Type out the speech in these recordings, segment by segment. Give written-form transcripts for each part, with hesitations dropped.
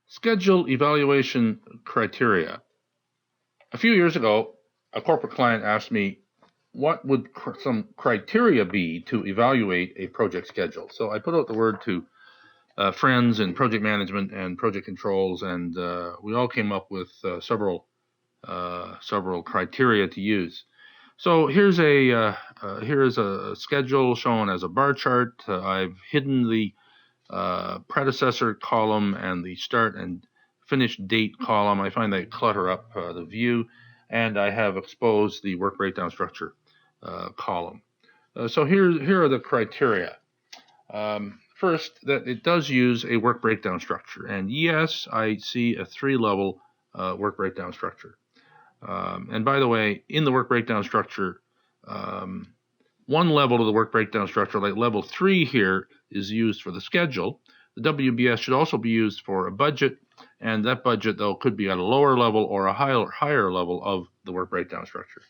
Schedule evaluation criteria. A few years ago, a corporate client asked me, what would some criteria be to evaluate a project schedule? So I put out the word to friends in project management and project controls, and we all came up with several criteria to use. So here's here is a schedule shown as a bar chart. I've hidden the predecessor column and the start and finish date column. I find they clutter up the view, and I have exposed the work breakdown structure column. So here are the criteria. First, that it does use a work breakdown structure, and yes, I see a 3-level work breakdown structure. And by the way, in the work breakdown structure, one level of the work breakdown structure, like level 3 here, is used for the schedule. The WBS should also be used for a budget, and that budget, though, could be at a lower level or a higher level of the work breakdown structure.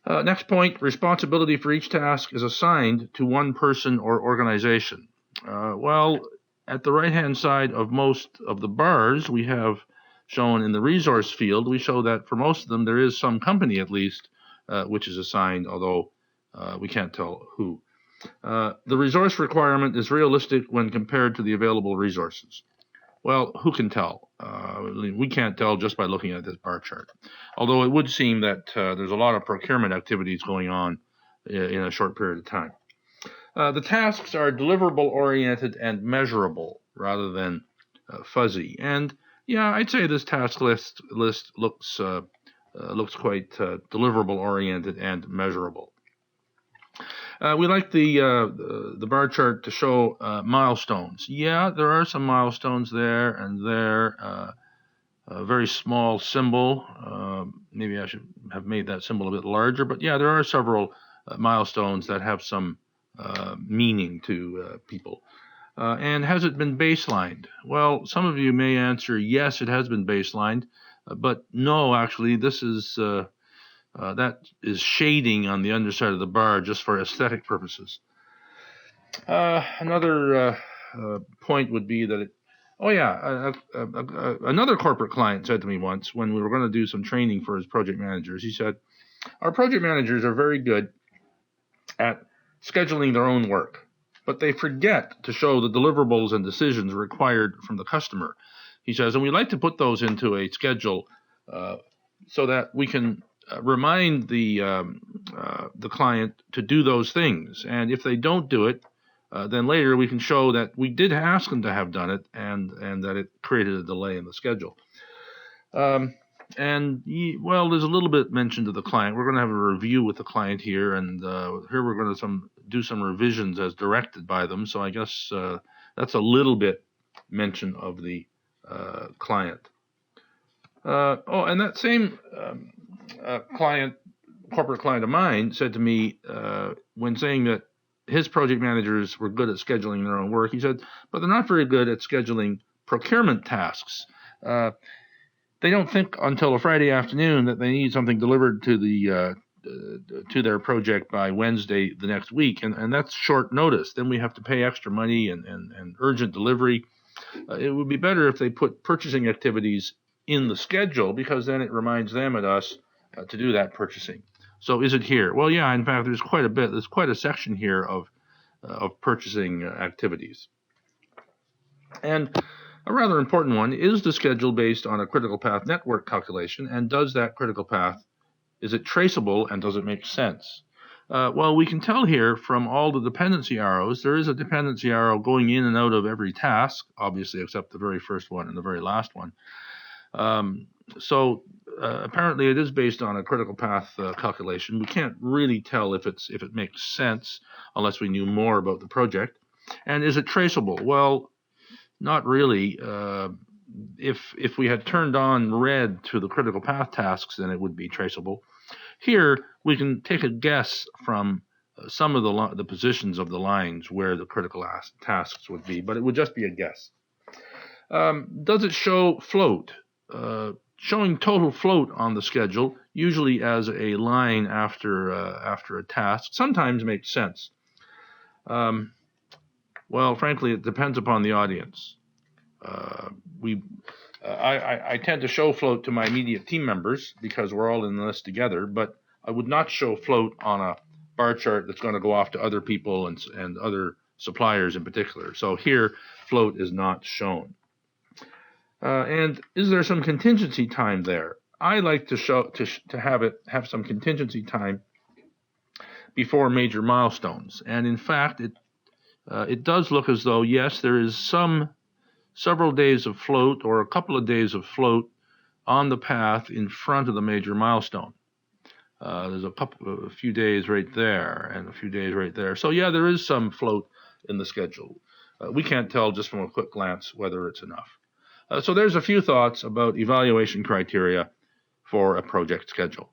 Next point, responsibility for each task is assigned to one person or organization. Well, at the right-hand side of most of the bars, we have shown in the resource field, we show that for most of them, there is some company at least which is assigned, although we can't tell who. The resource requirement is realistic when compared to the available resources. Well, who can tell? We can't tell just by looking at this bar chart. Although it would seem that there's a lot of procurement activities going on in a short period of time. The tasks are deliverable-oriented and measurable rather than fuzzy. And yeah, I'd say this task list looks quite deliverable-oriented and measurable. We like the bar chart to show milestones. Yeah, there are some milestones there and there. A very small symbol. Maybe I should have made that symbol a bit larger. But yeah, there are several milestones that have some meaning to people. And has it been baselined? Well, some of you may answer yes, it has been baselined. But no, actually, this is that is shading on the underside of the bar just for aesthetic purposes. Another point would be that another corporate client said to me once when we were going to do some training for his project managers, he said, our project managers are very good at scheduling their own work, but they forget to show the deliverables and decisions required from the customer. He says, and we like to put those into a schedule so that we can remind the client to do those things. And if they don't do it, then later we can show that we did ask them to have done it and that it created a delay in the schedule. Well, there's a little bit mentioned to the client. We're going to have a review with the client here, and here we're going to do some revisions as directed by them. So I guess that's a little bit mention of the client. And that same corporate client of mine said to me when saying that his project managers were good at scheduling their own work, he said, but they're not very good at scheduling procurement tasks. They don't think until a Friday afternoon that they need something delivered to their project by Wednesday the next week, and that's short notice. Then we have to pay extra money and urgent delivery. It would be better if they put purchasing activities in the schedule, because then it reminds them and us to do that purchasing. So is it here? Well, yeah, in fact, there's quite a section here of purchasing activities. And a rather important one, is the schedule based on a critical path network calculation, and does that critical path, is it traceable and does it make sense? Well, we can tell here from all the dependency arrows, there is a dependency arrow going in and out of every task, obviously except the very first one and the very last one. Apparently it is based on a critical path calculation. We can't really tell if it makes sense unless we knew more about the project. And is it traceable? Well, not really. If we had turned on red to the critical path tasks, then it would be traceable. Here we can take a guess from some of the positions of the lines where the critical tasks would be, but it would just be a guess. Does it show float? Showing total float on the schedule, usually as a line after a task, sometimes makes sense. Well, frankly, it depends upon the audience. I tend to show float to my immediate team members because we're all in the list together, but I would not show float on a bar chart that's going to go off to other people and other suppliers in particular. So here, float is not shown. And is there some contingency time there? I like to show to have some contingency time before major milestones, and in fact, it does look as though yes, there is several days of float or a couple of days of float on the path in front of the major milestone. There's a few days right there and a few days right there. So yeah, there is some float in the schedule. We can't tell just from a quick glance whether it's enough. So there's a few thoughts about evaluation criteria for a project schedule.